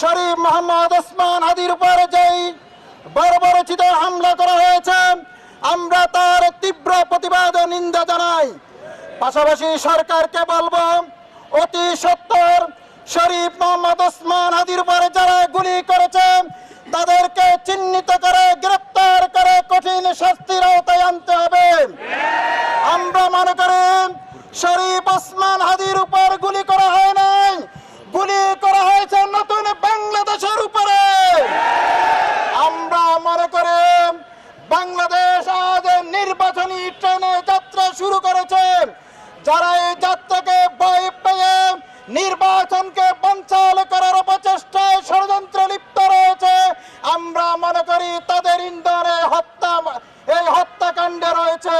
শরীফ মোহাম্মদ ওসমান হাদির উপর যেই বর্বরোচিত হামলা করা হয়েছে, আমরা তার তীব্র প্রতিবাদ ও নিন্দা জানাই। পাশাপাশি সরকারকে বলবো, অতি সত্বর শরীফ মোহাম্মদ ওসমান হাদির উপরে যারা গুলি করেছে তাদেরকে চিহ্নিত করে গ্রেপ্তার করে কঠিন শাস্তির আওতায় আনতে হবে। আমরা মনে করি শরীফ ওসমান হাদির উপর গুলি করা হয় নাই, গুলি করা হয়েছে নতুন বাংলাদেশের উপরে। আমরা মনে করি বাংলাদেশ আজ নির্বাচনী ট্রেনে যাত্রা শুরু করেছে। যারা এই যাত্রাকে ভয় পেয়ে নির্বাচনকে বানচাল করার অপচেষ্টায় ষড়যন্ত্রে লিপ্ত রয়েছে, আমরা মনে করি তাদের ইন্ধনে এই হত্যাকাণ্ডে রয়েছে।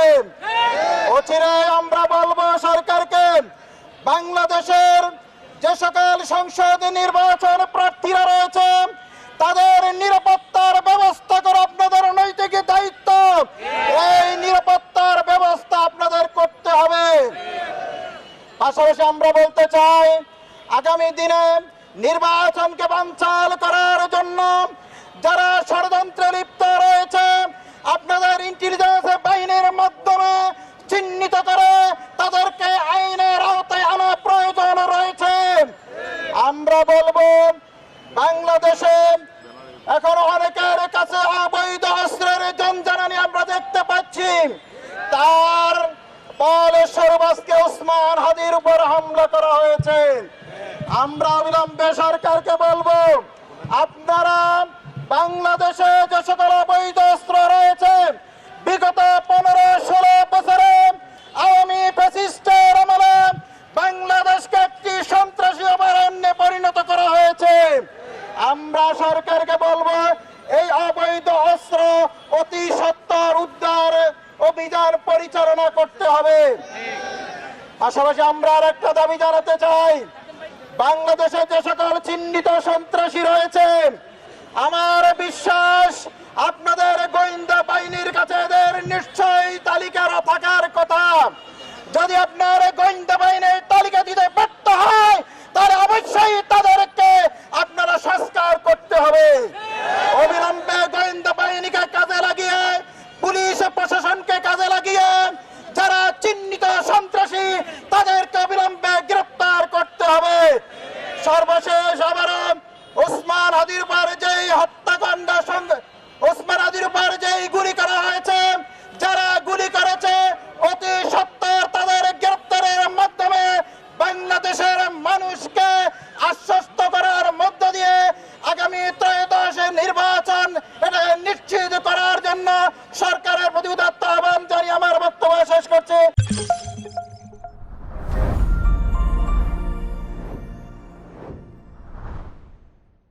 অচিরে আমরা বলবো সরকারকে, বাংলাদেশের যে সকল সংসদ নির্বাচন প্রার্থীরা রয়েছে তাদের নিরাপত্তার ব্যবস্থা করা আপনাদের নৈতিক দায়িত্ব। এই নিরাপত্তার ব্যবস্থা আপনাদের করতে হবে। পাশাপাশি আমরা বলতে চাই, আগামী দিনে নির্বাচনকে বানচাল করার জন্য যারা ষড়যন্ত্রে লিপ্ত রয়েছে আপনাদের ইন্টেলিজেন্স বাহিনীর মাধ্যমে চিহ্নিত করে তাদেরকে আইনের আওতায় আনা প্রয়োজন রয়েছে। আমরা বলবো, বাংলাদেশে এখন অনেকের কাছে অবৈধ অস্ত্রের জঞ্জানি আমরা দেখতে পাচ্ছি। তার আজকে ওসমান হাদির উপর হামলা করা হয়েছে। আমরা অবিলম্বে সরকারকে বলবো, আপনারা বাংলাদেশে যে সকল অবৈধ অস্ত্র রয়েছে বিগত 15-16 বছরে আওয়ামী ফ্যাসিস্টের আমলে বাংলাদেশকে একটি সন্ত্রাসী অভয়ারণ্যে পরিণত করা হয়েছে। আমরা সরকারকে বলবো, এই অবৈধ অস্ত্র অতি সত্বর উদ্ধার অভিযান পরিচালনা করতে হবে। পাশাপাশি আমরা আর একটা দাবি জানাতে চাই, বাংলাদেশে যে সকল চিহ্নিত সন্ত্রাসী রয়েছে আমার বিশ্বাস আপনাদের গোয়েন্দা বাহিনীর কাছে এদের নিশ্চয়ই তালিকা থাকার কথা। যদি আপনার গোয়েন্দা বাহিনীর তালিকা দিতে ব্যর্থ হয় তাহলে অবশ্যই তাদেরকে আপনারা সংস্কার করতে হবে। অবিলম্বে গোয়েন্দা বাহিনীকে কাজে লাগিয়ে, পুলিশ প্রশাসনকে কাজে লাগিয়ে যারা চিহ্নিত সন্ত্রাসী তাদেরকে অবিলম্বে গ্রেপ্তার করতে হবে। সর্বশেষ আবারও ওসমান হাদির উপর যেই হত্যাকাণ্ড, ওসমান হাদির উপর যেই গুলি করা